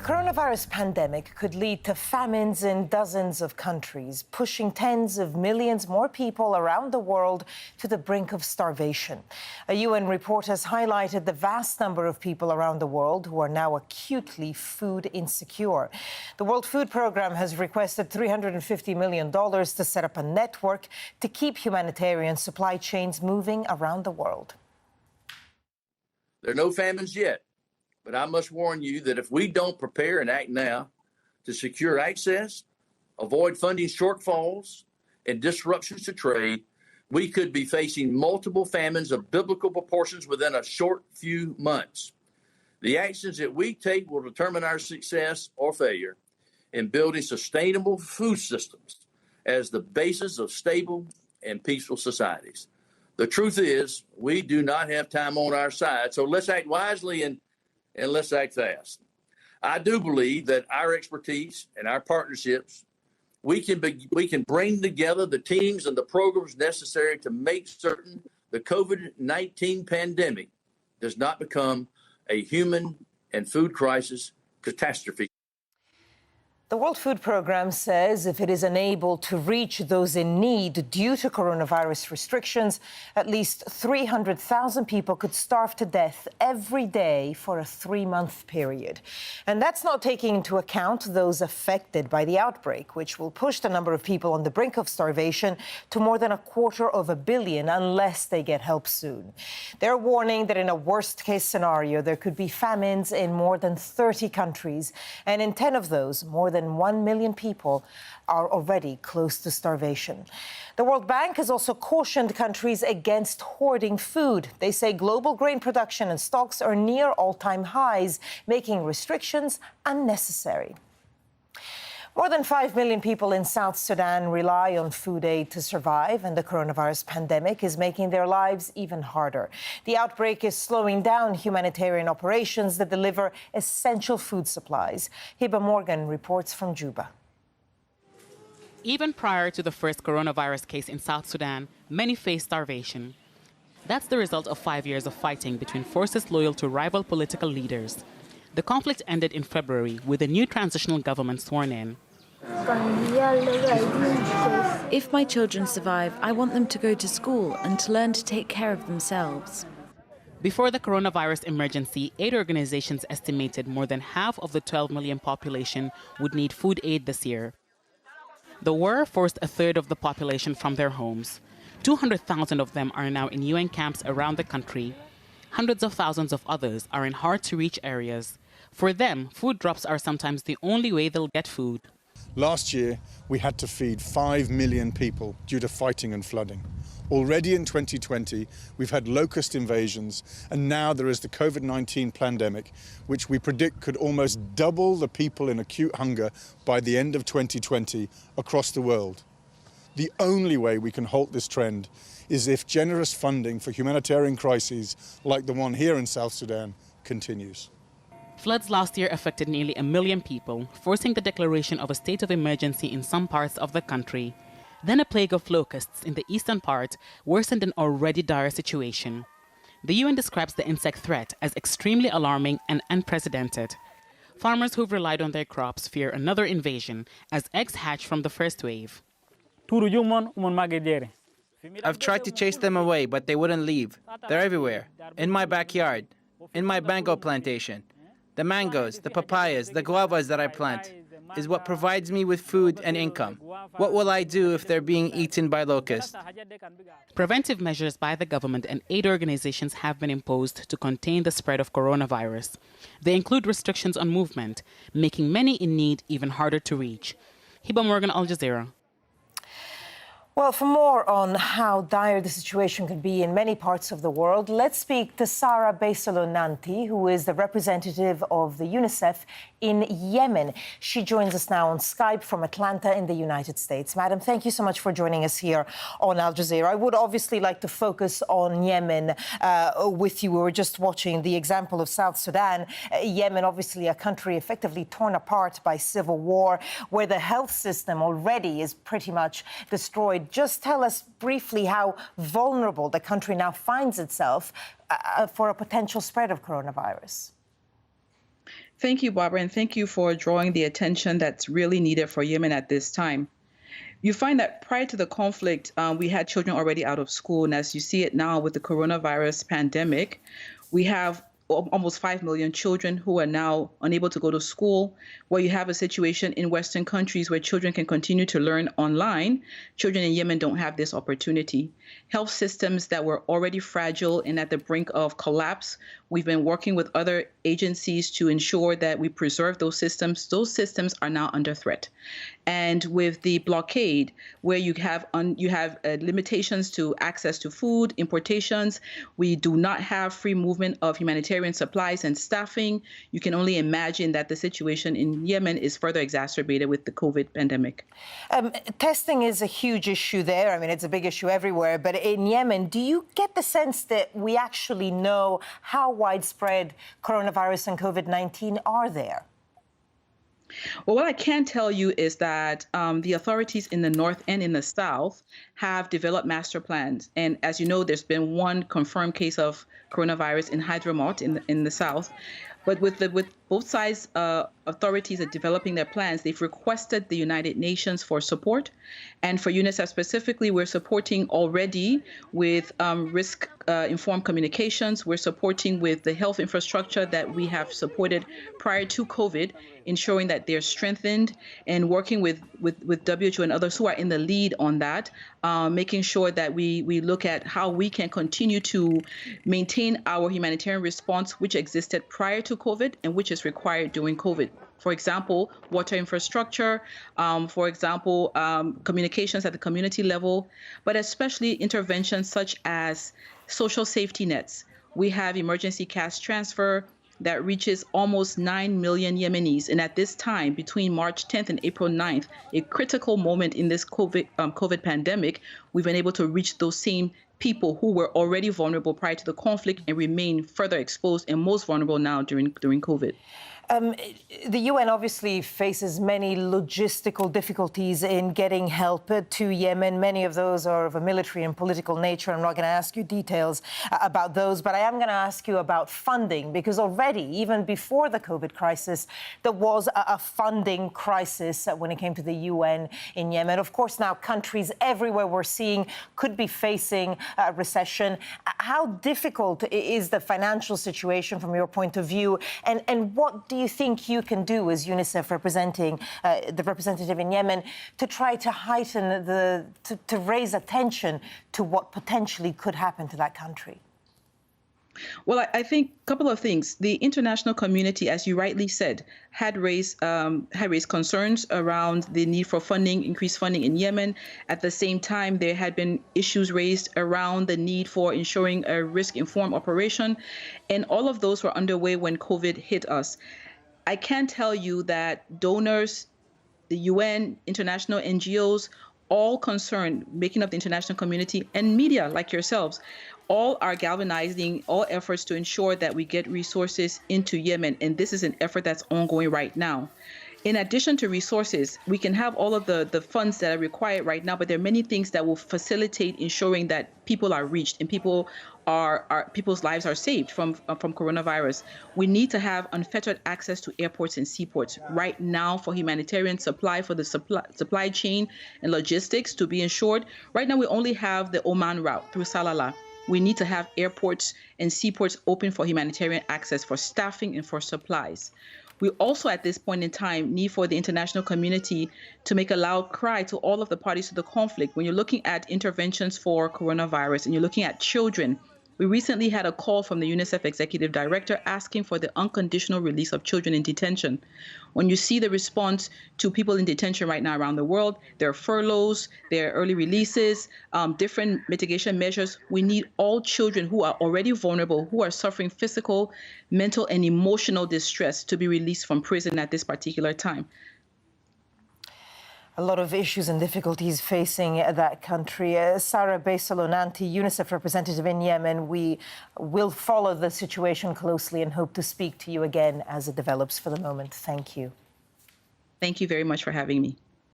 coronavirus pandemic could lead to famines in dozens of countries, pushing tens of millions more people around the world to the brink of starvation. A UN report has highlighted the vast number of people around the world who are now acutely food insecure. The World Food Programme has requested $350 million to set up a network to keep humanitarian supply chains moving around the world. There are no famines yet, but I must warn you that if we don't prepare and act now to secure access, avoid funding shortfalls, and disruptions to trade, we could be facing multiple famines of biblical proportions within a short few months. The actions that we take will determine our success or failure in building sustainable food systems as the basis of stable and peaceful societies. The truth is, we do not have time on our side, so let's act wisely and let's act fast. I do believe that our expertise and our partnerships, we can bring together the teams and the programs necessary to make certain the COVID-19 pandemic does not become a human and food crisis catastrophe. The World Food Programme says if it is unable to reach those in need due to coronavirus restrictions, at least 300,000 people could starve to death every day for a 3-month period. And that's not taking into account those affected by the outbreak, which will push the number of people on the brink of starvation to more than 250 million unless they get help soon. They're warning that in a worst-case scenario, there could be famines in more than 30 countries, and in 10 of those, more than 1 million people are already close to starvation. The World Bank has also cautioned countries against hoarding food. They say global grain production and stocks are near all-time highs, making restrictions unnecessary. More than 5 million people in South Sudan rely on food aid to survive, and the coronavirus pandemic is making their lives even harder. The outbreak is slowing down humanitarian operations that deliver essential food supplies. Hiba Morgan reports from Juba. Even prior to the first coronavirus case in South Sudan, many face starvation. That's the result of 5 years of fighting between forces loyal to rival political leaders. The conflict ended in February with a new transitional government sworn in. If my children survive, I want them to go to school and to learn to take care of themselves. Before the coronavirus emergency, aid organizations estimated more than half of the 12 million population would need food aid this year. The war forced a third of the population from their homes. 200,000 of them are now in UN camps around the country. Hundreds of thousands of others are in hard-to-reach areas. For them, food drops are sometimes the only way they'll get food. Last year, we had to feed 5 million people due to fighting and flooding. Already in 2020, we've had locust invasions, and now there is the COVID-19 pandemic, which we predict could almost double the people in acute hunger by the end of 2020 across the world. The only way we can halt this trend is if generous funding for humanitarian crises like the one here in South Sudan continues. Floods last year affected nearly 1 million people, forcing the declaration of a state of emergency in some parts of the country. Then a plague of locusts in the eastern part worsened an already dire situation. The UN describes the insect threat as extremely alarming and unprecedented. Farmers who've relied on their crops fear another invasion as eggs hatch from the first wave. I've tried to chase them away, but they wouldn't leave. They're everywhere. In my backyard, in my mango plantation. The mangoes, the papayas, the guavas that I plant is what provides me with food and income. What will I do if they're being eaten by locusts? Preventive measures by the government and aid organizations have been imposed to contain the spread of coronavirus. They include restrictions on movement, making many in need even harder to reach. Hiba Morgan, Al Jazeera. Well, for more on how dire the situation could be in many parts of the world, let's speak to Sara Beysolow Nyanti, who is the representative of the UNICEF in Yemen. She joins us now on Skype from Atlanta in the United States. Madam, thank you so much for joining us here on Al Jazeera. I would obviously like to focus on Yemen with you. We were just watching the example of South Sudan. Yemen, obviously a country effectively torn apart by civil war, where the health system already is pretty much destroyed. Just tell us briefly how vulnerable the country now finds itself for a potential spread of coronavirus. Thank you, Barbara, and thank you for drawing the attention that's really needed for Yemen at this time. You find that prior to the conflict, we had children already out of school. And as you see it now with the coronavirus pandemic, we have almost 5 million children who are now unable to go to school, where you have a situation in Western countries where children can continue to learn online. Children in Yemen don't have this opportunity. Health systems that were already fragile and at the brink of collapse, we've been working with other agencies to ensure that we preserve those systems. Those systems are now under threat. And with the blockade, where you have limitations to access to food, importations, we do not have free movement of humanitarian supplies and staffing. You can only imagine that the situation in Yemen is further exacerbated with the COVID pandemic. Testing is a huge issue there. I mean, it's a big issue everywhere. But in Yemen, do you get the sense that we actually know how widespread coronavirus and COVID-19 are there? Well, what I can tell you is that the authorities in the north and in the south have developed master plans. And as you know, there's been one confirmed case of coronavirus in Hadramaut in the south. But with both sides authorities are developing their plans, they've requested the United Nations for support. And for UNICEF specifically, we're supporting already with risk-informed communications. We're supporting with the health infrastructure that we have supported prior to COVID, ensuring that they're strengthened, and working with WHO and others who are in the lead on that, making sure that we look at how we can continue to maintain our humanitarian response, which existed prior to COVID and which is required during COVID. For example, water infrastructure, for example, communications at the community level, but especially interventions such as social safety nets. We have emergency cash transfer that reaches almost 9 million Yemenis. And at this time, between March 10th and April 9th, a critical moment in this COVID pandemic, we've been able to reach those same people who were already vulnerable prior to the conflict and remain further exposed and most vulnerable now during COVID. The UN obviously faces many logistical difficulties in getting help to Yemen. Many of those are of a military and political nature. I'm not going to ask you details about those, but I am going to ask you about funding, because already, even before the COVID crisis, there was a funding crisis when it came to the UN in Yemen. Of course, now countries everywhere we're seeing could be facing a recession. How difficult is the financial situation from your point of view? And what do you think you can do as UNICEF representing the representative in Yemen to try to heighten to raise attention to what potentially could happen to that country? Well, I think a couple of things. The international community, as you rightly said, had raised concerns around the need for funding, increased funding in Yemen. At the same time, there had been issues raised around the need for ensuring a risk-informed operation. And all of those were underway when COVID hit us. I can tell you that donors, the UN, international NGOs, all concerned, making up the international community, and media like yourselves, all are galvanizing all efforts to ensure that we get resources into Yemen. And this is an effort that's ongoing right now. In addition to resources, we can have all of the funds that are required right now, but there are many things that will facilitate ensuring that people are reached and people's lives are saved from coronavirus. We need to have unfettered access to airports and seaports right now for humanitarian supply, for the supply chain and logistics to be ensured. Right now, we only have the Oman route through Salalah. We need to have airports and seaports open for humanitarian access, for staffing and for supplies. We also, at this point in time, need for the international community to make a loud cry to all of the parties to the conflict. When you're looking at interventions for coronavirus and you're looking at children, we recently had a call from the UNICEF executive director asking for the unconditional release of children in detention. When you see the response to people in detention right now around the world, there are furloughs, there are early releases, different mitigation measures. We need all children who are already vulnerable, who are suffering physical, mental, and emotional distress to be released from prison at this particular time. A lot of issues and difficulties facing that country. Sara Beysolow Nyanti, UNICEF representative in Yemen, we will follow the situation closely and hope to speak to you again as it develops. For the moment, thank you. Thank you very much for having me.